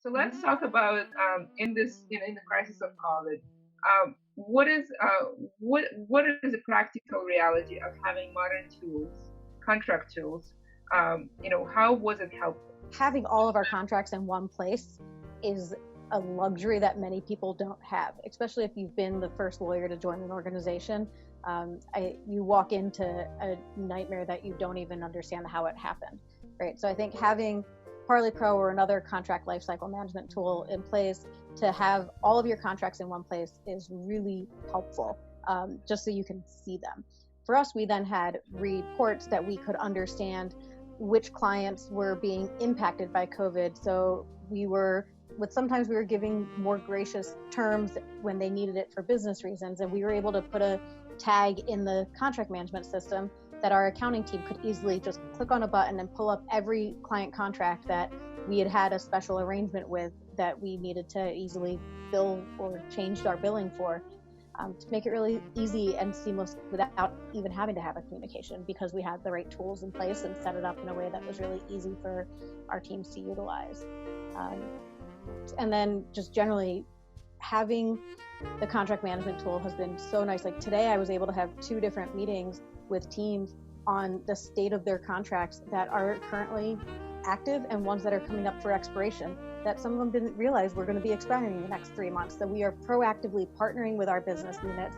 So let's talk about in this in the crisis of COVID. What is the practical reality of having modern tools, contract tools? How was it helpful? Having all of our contracts in one place is a luxury that many people don't have, especially if you've been the first lawyer to join an organization. You walk into a nightmare that you don't even understand how it happened, right? So I think having Parley Pro or another contract lifecycle management tool in place to have all of your contracts in one place is really helpful, just so you can see them. For us, we then had reports that we could understand which clients were being impacted by COVID. So sometimes we were giving more gracious terms when they needed it for business reasons. And we were able to put a tag in the contract management system that our accounting team could easily just click on a button and pull up every client contract that we had a special arrangement with that we needed to easily bill or change our billing for, to make it really easy and seamless without even having to have a communication, because we had the right tools in place and set it up in a way that was really easy for our teams to utilize. And then just generally having the contract management tool has been so nice. Like today I was able to have 2 different meetings with teams on the state of their contracts that are currently active and ones that are coming up for expiration that some of them didn't realize were going to be expiring in the next 3 months. So we are proactively partnering with our business units,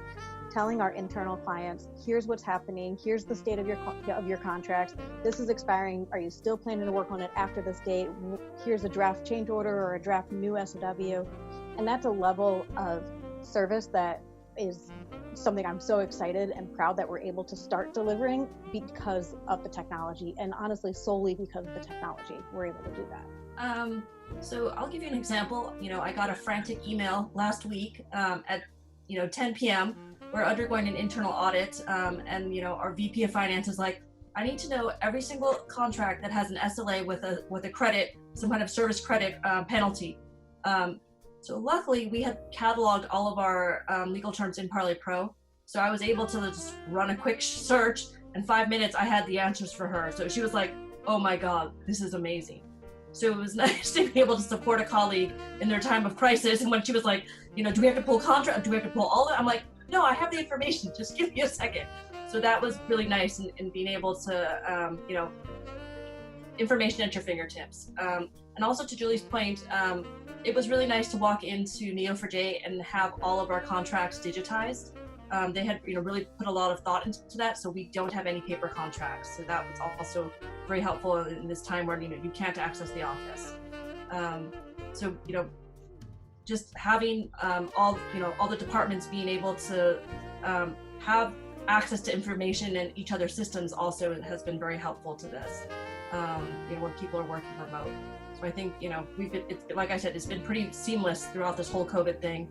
telling our internal clients, here's what's happening, here's the state of your contracts, this is expiring, are you still planning to work on it after this date, here's a draft change order or a draft new SOW. And that's a level of service that is something I'm so excited and proud that we're able to start delivering because of the technology, and honestly solely because of the technology we're able to do that. So I'll give you an example. I got a frantic email last week at 10 p.m. We're undergoing an internal audit, and our VP of Finance is like, I need to know every single contract that has an SLA with a credit, some kind of service credit penalty. So luckily we had cataloged all of our legal terms in Parley Pro. So I was able to just run a quick search. In 5 minutes, I had the answers for her. So she was like, oh my God, this is amazing. So it was nice to be able to support a colleague in their time of crisis. And when she was like, do we have to pull contract? Do we have to pull all of it? I'm like, no, I have the information. Just give me a second. So that was really nice in being able to, information at your fingertips. And also to Julie's point, it was really nice to walk into Neo4j and have all of our contracts digitized. They had really put a lot of thought into that, so we don't have any paper contracts. So that was also very helpful in this time where you can't access the office. So just having all the departments being able to have access to information in each other's systems also has been very helpful to this. When people are working remote. So I think, it's, like I said, it's been pretty seamless throughout this whole COVID thing,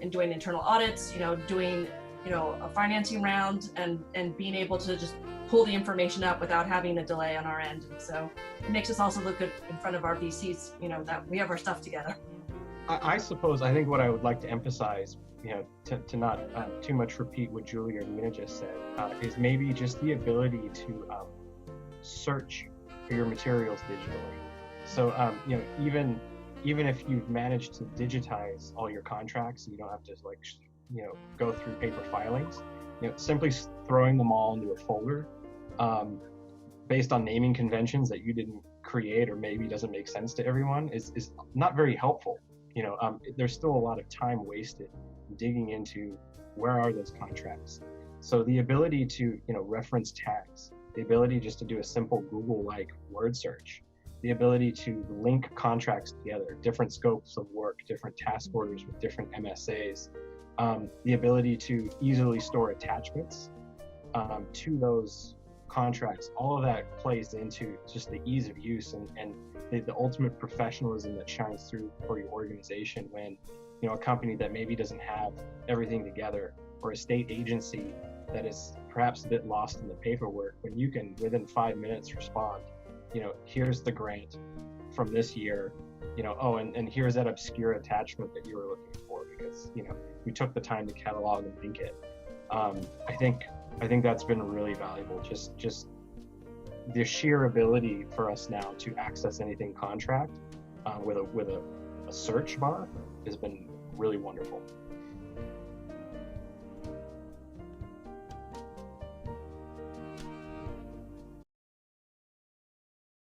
in doing internal audits, doing, a financing round and being able to just pull the information up without having a delay on our end. And so it makes us also look good in front of our VCs, that we have our stuff together. I suppose, I think what I would like to emphasize, to not too much repeat what Julie or Nina just said, is maybe just the ability to search for your materials digitally. So, even if you've managed to digitize all your contracts, you don't have to go through paper filings. Simply throwing them all into a folder, based on naming conventions that you didn't create or maybe doesn't make sense to everyone is not very helpful. There's still a lot of time wasted digging into where are those contracts. So the ability to reference tags, the ability just to do a simple Google-like word search, the ability to link contracts together, different scopes of work, different task orders with different MSAs, the ability to easily store attachments to those contracts, all of that plays into just the ease of use and the ultimate professionalism that shines through for your organization when a company that maybe doesn't have everything together, or a state agency that is perhaps a bit lost in the paperwork, when you can within 5 minutes respond, here's the grant from this year, and here's that obscure attachment that you were looking for because we took the time to catalog and link it. I think that's been really valuable. Just the sheer ability for us now to access anything contract with a search bar has been really wonderful.